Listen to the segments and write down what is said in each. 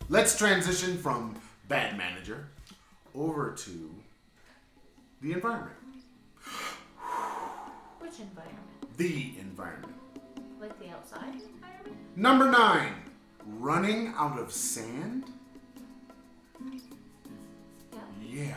Let's transition from bad manager over to the environment. Which environment? The environment. Like the outside environment? Number 9, running out of sand. Yeah.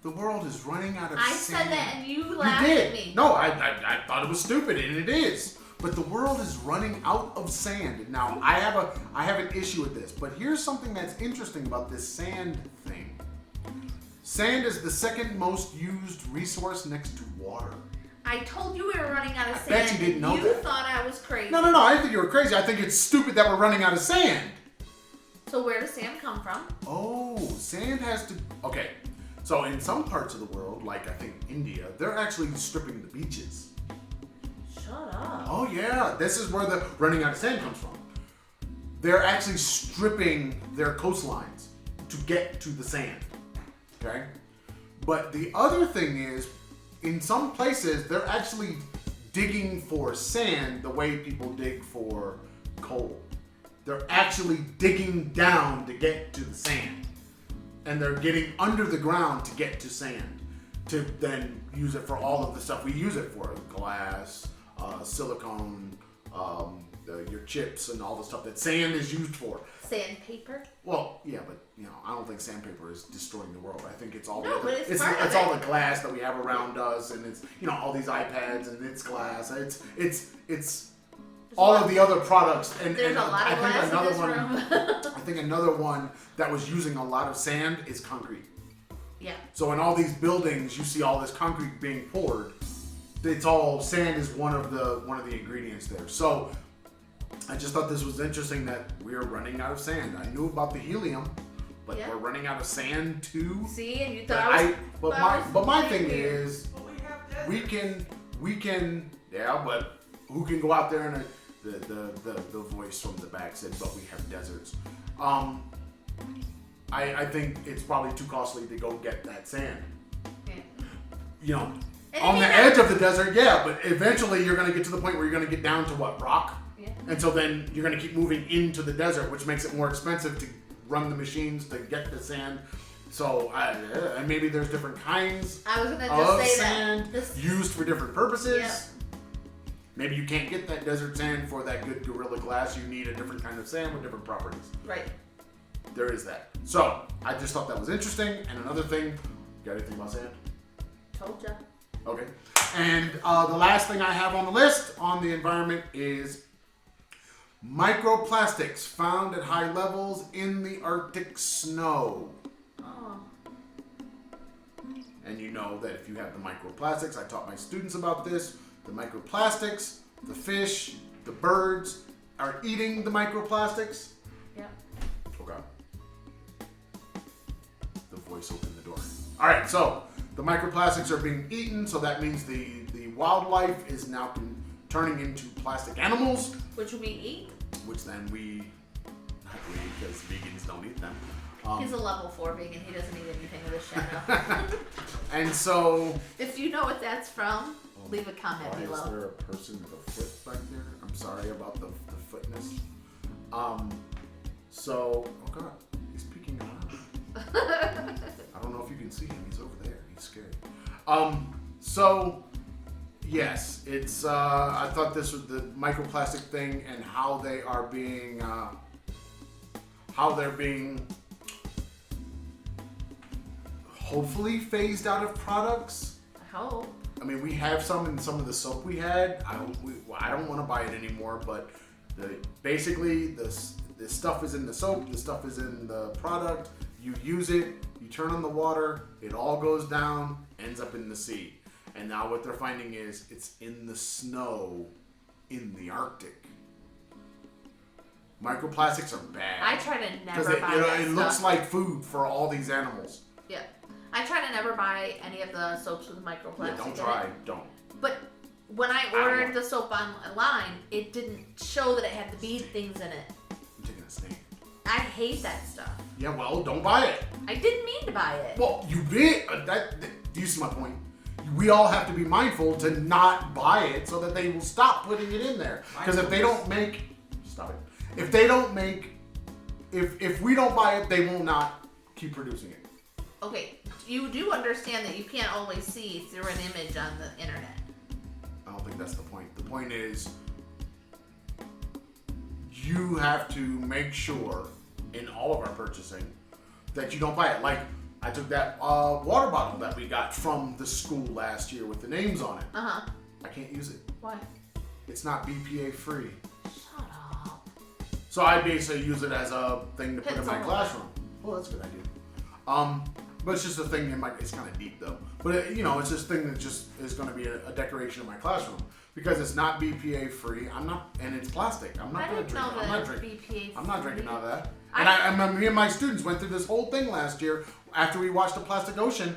The world is running out of sand. I said that and you laughed did. at me. No, I thought it was stupid, and it is. But the world is running out of sand. Now, I have an issue with this, but here's something that's interesting about this sand thing. Sand is the second most used resource next to water. I told you we were running out of sand. I bet you didn't know You that. thought I was crazy. No, I didn't think you were crazy. I think it's stupid that we're running out of sand. So where does sand come from? Oh, sand has to... Okay, so in some parts of the world, like I think India, they're actually stripping the beaches. Shut up. Oh yeah, this is where the running out of sand comes from. They're actually stripping their coastlines to get to the sand. Okay? But the other thing is, in some places, they're actually digging for sand the way people dig for coal. They're actually digging down to get to the sand. And they're getting under the ground to get to sand. To then use it for all of the stuff we use it for. Glass, silicone, your chips, and all the stuff that sand is used for. Sandpaper? Well, yeah, but I don't think sandpaper is destroying the world. I think it's all it's all the glass that we have around us, and it's all these iPads and it's glass. It's all of the other products, and There's a lot of glass in this room. I think another one that was using a lot of sand is concrete. Yeah. So in all these buildings, you see all this concrete being poured. It's all sand is one of the ingredients there. So I just thought this was interesting that we're running out of sand. I knew about the helium, but we're running out of sand too. See, and you thought but my thing is, we can but who can go out there and the voice from the back said, but we have deserts. I think it's probably too costly to go get that sand. Yeah. On the edge of the desert, but eventually you're going to get to the point where you're going to get down to what, rock? Yeah. And so then you're going to keep moving into the desert, which makes it more expensive to run the machines to get the sand. So and maybe there's different kinds of sand used for different purposes. Yeah. Maybe you can't get that desert sand for that good Gorilla Glass. You need a different kind of sand with different properties. Right. There is that. So I just thought that was interesting. And another thing, got anything about sand? Told ya. Okay. And the last thing I have on the list on the environment is microplastics found at high levels in the Arctic snow. Oh. And you know that if you have the microplastics, I taught my students about this, the microplastics, the fish, the birds are eating the microplastics. Yep. Okay. The voice opened the door. All right, so the microplastics are being eaten, so that means the wildlife is now turning into plastic animals. Which we eat. Which then not we, because vegans don't eat them. He's a level 4 vegan. He doesn't eat anything with his shadow. And so... If you know what that's from, leave a comment below. Is there a person with a foot back there? I'm sorry about the footness. So... Oh God, he's peeking around. I don't know if you can see him. He's over there. He's scary. So... Yes, it's. I thought this was the microplastic thing and how they are being, how they're being hopefully phased out of products. I hope. I mean, we have some in some of the soap we had. I don't want to buy it anymore, but basically the stuff is in the soap. The stuff is in the product. You use it. You turn on the water. It all goes down. Ends up in the sea. And now what they're finding is it's in the snow in the Arctic. Microplastics are bad. I try to never buy that stuff. It stuff. looks like food for all these animals. Yeah. I try to never buy any of the soaps with microplastics. Yeah, don't try. Don't. But when I ordered the soap online, it didn't show that it had the bead things in it. I'm taking a stand. I hate that stuff. Yeah, well, don't buy it. I didn't mean to buy it. Well, you did. Do you see my point? We all have to be mindful to not buy it so that they will stop putting it in there. Because if they don't make... Stop it. If they don't make, if we don't buy it, they will not keep producing it. Okay, you do understand that you can't always see through an image on the internet. I don't think that's the point. The point is, you have to make sure in all of our purchasing that you don't buy it. Like, I took that water bottle that we got from the school last year with the names on it. Uh-huh. I can't use it. Why? It's not BPA free. Shut up. So I basically use it as a thing to put in my Pencil. classroom. Well, that's a good idea. But it's just a thing in my, it's kind of deep though. But it's this thing that just is going to be a decoration in my classroom. Because it's not BPA free. I'm not, and it's plastic. I'm not going to drink it. I'm not drinking all that. And me and my students went through this whole thing last year after we watched The Plastic Ocean.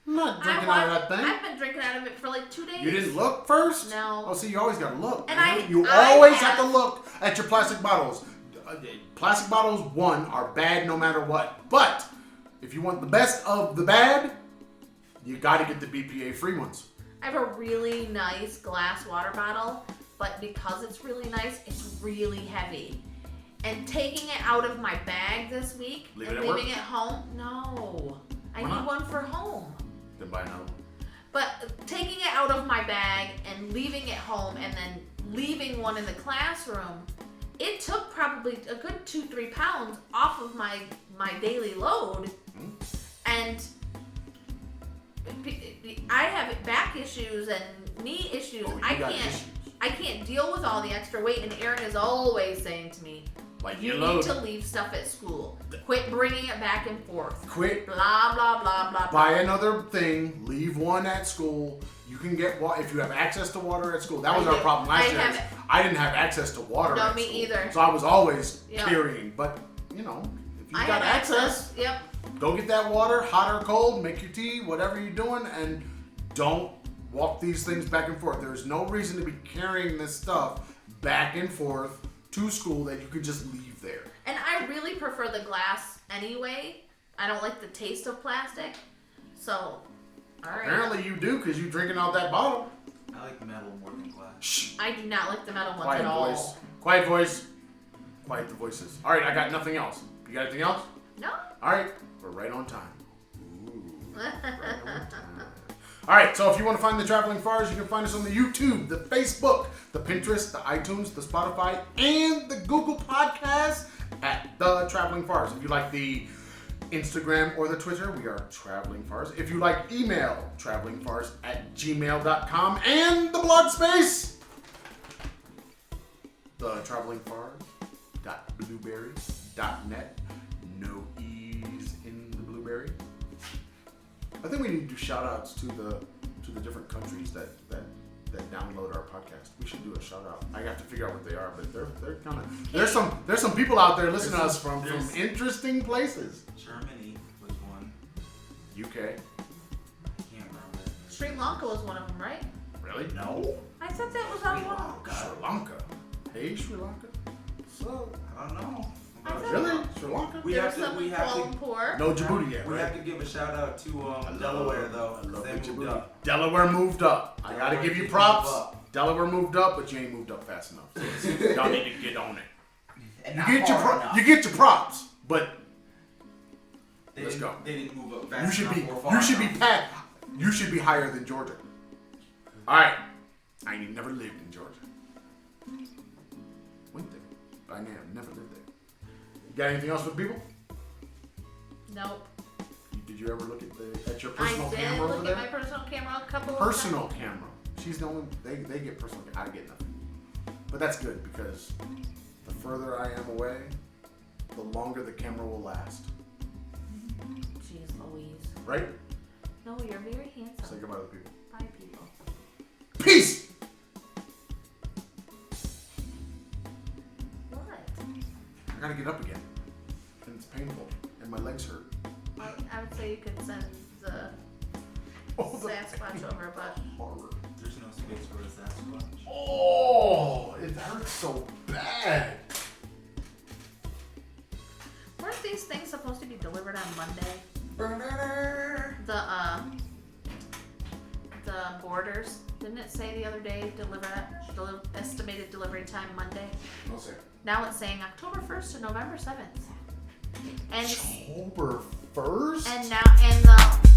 I'm not drinking out of that thing. I've been drinking out of it for like 2 days. You didn't look first? No. Oh, see, you always got to look. And you always have to look at your plastic bottles. Plastic bottles, one, are bad no matter what. But if you want the best of the bad, you got to get the BPA free ones. I have a really nice glass water bottle, but because it's really nice, it's really heavy. And taking it out of my bag this week and leaving it home, no. I need one for home. Then buy another one. But taking it out of my bag and leaving it home and then leaving one in the classroom, it took probably a good 2-3 pounds off of my daily load. And I have back issues and knee issues. I can't deal with all the extra weight. And Aaron is always saying to me, like you need to leave stuff at school. Quit bringing it back and forth. Quit. Blah, blah, blah, blah, Buy another thing. Leave one at school. You can get water if you have access to water at school. That was our problem last year. I didn't have access to water at school. No, me either. So I was always carrying. But, if you got access, yep. Go get that water, hot or cold, make your tea, whatever you're doing, and don't walk these things back and forth. There's no reason to be carrying this stuff back and forth to school that you could just leave there. And I really prefer the glass anyway. I don't like the taste of plastic. So, all right. Apparently you do because you're drinking out that bottle. I like metal more than glass. Shh. I do not like the metal ones Quiet at all. voice. Quiet voice. Quiet the voices. All right, I got nothing else. You got anything else? No. All right, we're right on time. Ooh, right on time. All right, so if you want to find the Traveling Farrs, you can find us on the YouTube, the Facebook, the Pinterest, the iTunes, the Spotify, and the Google Podcast at the Traveling Farrs. If you like the Instagram or the Twitter, we are Traveling Farrs. If you like email, travelingfars@gmail.com, and the blog space, the travelingfars.blueberry.net. No E's in the blueberry. I think we need to do shout outs to the different countries that download our podcast. We should do a shout out. I have to figure out what they are, but they're kind of there's some people out there listening to us from interesting places. Germany was one. UK. I can't remember. Sri Lanka was one of them, right? Really? No. I thought that was on one. Sri Lanka. Hey, Sri Lanka. So I don't know. really? Sri Lanka? We have to. No Djibouti yet, We right? have to give a shout out to Delaware though. I love They moved Djibouti. up. Delaware moved up. I gotta give you props. Delaware moved up, but you ain't moved up fast enough. So y'all need to get on it. You get your props, but let's go. They didn't move up You fast should be. enough or far You should be enough. packed. You should be higher than Georgia. All right. I ain't never lived in Georgia. Went there, but I never lived there. You got anything else for the people? Nope. Did you ever look at your personal camera I did over look there? at my personal camera a couple of Personal times. camera. She's the only. They get personal. I get nothing. But that's good because the further I am away, the longer the camera will last. Jeez Louise. Right? No, you're very handsome. Say goodbye to the people. Bye, people. Peace. What? I gotta get up again, and it's painful, and my legs hurt. I would say you could send the Sasquatch over, but Horror. There's no space for a Sasquatch. Oh, it hurts so bad. weren't these things supposed to be delivered on Monday? The orders. Didn't it say the other day estimated delivery time Monday? No sir. Now it's saying October 1st to November 7th. And October 1st? and now and the